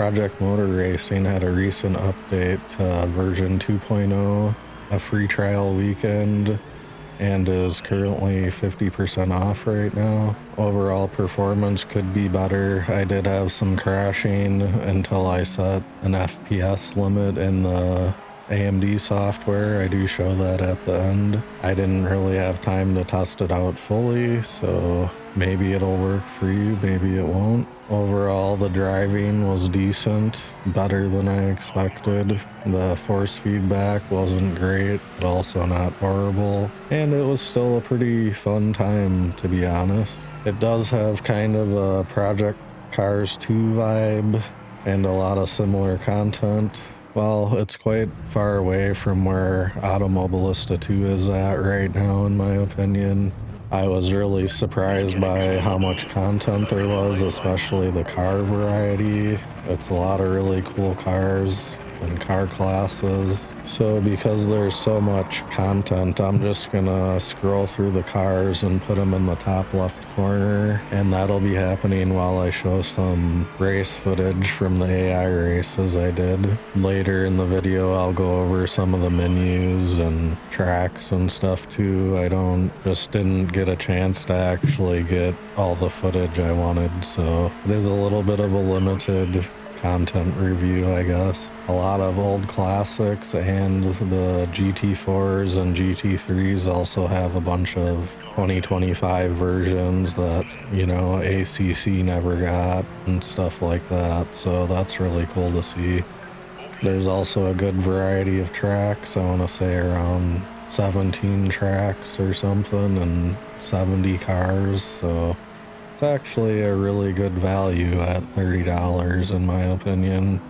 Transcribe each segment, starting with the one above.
Project Motor Racing had a recent update to version 2.0, a free trial weekend, and is currently 50% off right now. Overall performance could be better. I did have some crashing until I set an FPS limit in the AMD software. I do show that at the end. I didn't really have time to test it out fully, so maybe it'll work for you, maybe it won't. Overall, the driving was decent, better than I expected. The force feedback wasn't great, but also not horrible. And it was still a pretty fun time, to be honest. It does have kind of a Project Cars 2 vibe and a lot of similar content. Well, it's quite far away from where Automobilista 2 is at right now, in my opinion. I was really surprised by how much content there was, especially the car variety. It's a lot of really cool cars and car classes. So because there's so much content, I'm just gonna scroll through the cars and put them in the top left corner, and that'll be happening while I show some race footage from the AI races I did. Later in the video, I'll go over some of the menus and tracks and stuff too. I didn't get a chance to actually get all the footage I wanted, so it is a little bit of a limited content review, I guess. A lot of old classics, and the GT4s and GT3s also have a bunch of 2025 versions that, ACC never got and stuff like that, so that's really cool to see. There's also a good variety of tracks. I want to say around 17 tracks or something, and 70 cars, so it's actually a really good value at $30 in my opinion,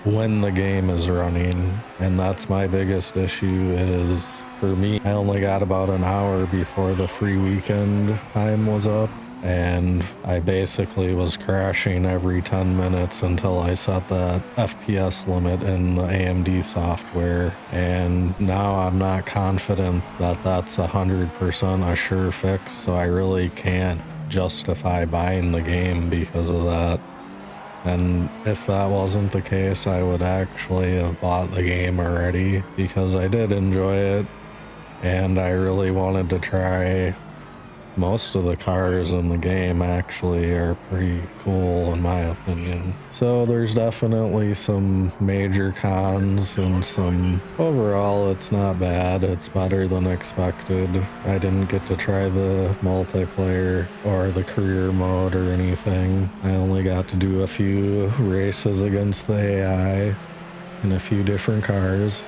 when the game is running. And that's my biggest issue is, for me, I only got about an hour before the free weekend time was up, and I basically was crashing every 10 minutes until I set that FPS limit in the AMD software, and now I'm not confident that that's 100% a sure fix, so I really can't justify buying the game because of that. And if that wasn't the case, I would actually have bought the game already, because I did enjoy it and I really wanted to try. Most of the cars in the game actually are pretty cool in my opinion. So there's definitely some major cons, and overall it's not bad. It's better than expected. I didn't get to try the multiplayer or the career mode or anything. I only got to do a few races against the AI in a few different cars.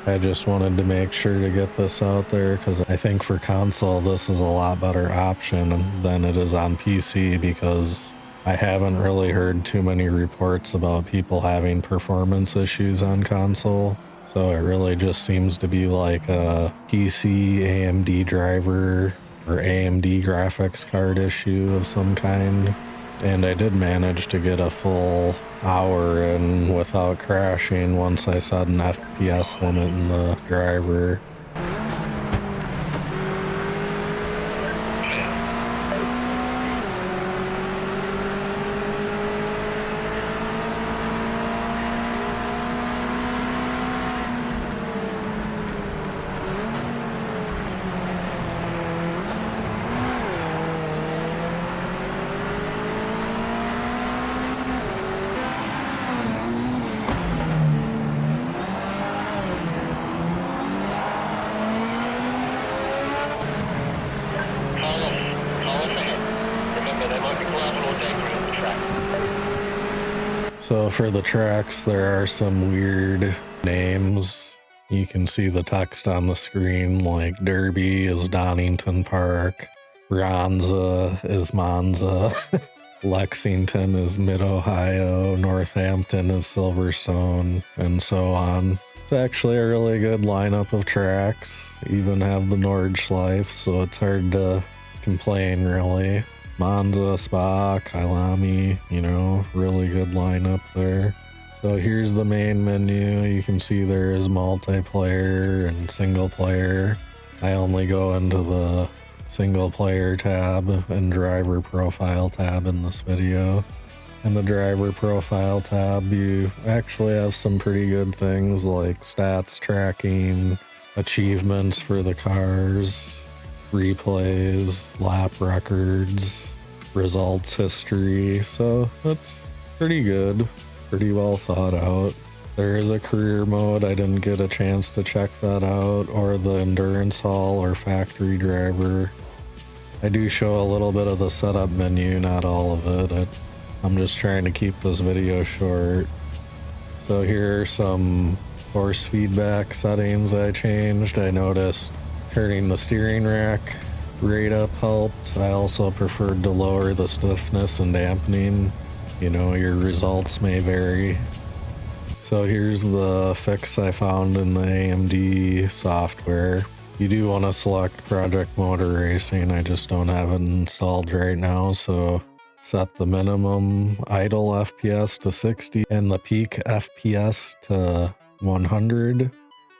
I just wanted to make sure to get this out there, because I think for console this is a lot better option than it is on PC, because I haven't really heard too many reports about people having performance issues on console. So it really just seems to be like a PC AMD driver or AMD graphics card issue of some kind. And I did manage to get a full hour in without crashing once I set an FPS limit in the driver. So for the tracks, there are some weird names. You can see the text on the screen, like Derby is Donington Park, Bronza is Monza, Lexington is Mid-Ohio, Northampton is Silverstone, and so on. It's actually a really good lineup of tracks. Even have the Nordschleife, so it's hard to complain, really. Monza, Spa, Kyalami, really good lineup there. So here's the main menu. You can see there is multiplayer and single player. I only go into the single player tab and driver profile tab in this video. In the driver profile tab, you actually have some pretty good things like stats tracking, achievements for the cars, replays, lap records, results history, so that's pretty good, pretty well thought out. There is a career mode, I didn't get a chance to check that out, or the endurance hall or factory driver. I do show a little bit of the setup menu, not all of it. I'm just trying to keep this video short. So here are some force feedback settings I changed. I noticed turning the steering rack rate up helped. I also preferred to lower the stiffness and dampening. You know, your results may vary. So here's the fix I found in the AMD software. You do want to select Project Motor Racing. I just don't have it installed right now, so set the minimum idle FPS to 60 and the peak FPS to 100.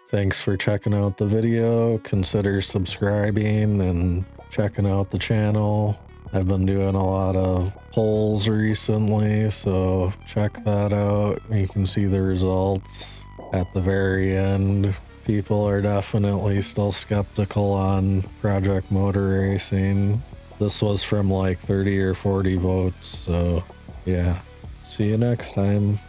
Thanks for checking out the video. Consider subscribing and checking out the channel. I've been doing a lot of polls recently, so check that out. You can see the results at the very end. People are definitely still skeptical on Project Motor Racing. This was from like 30 or 40 votes, so yeah. See you next time.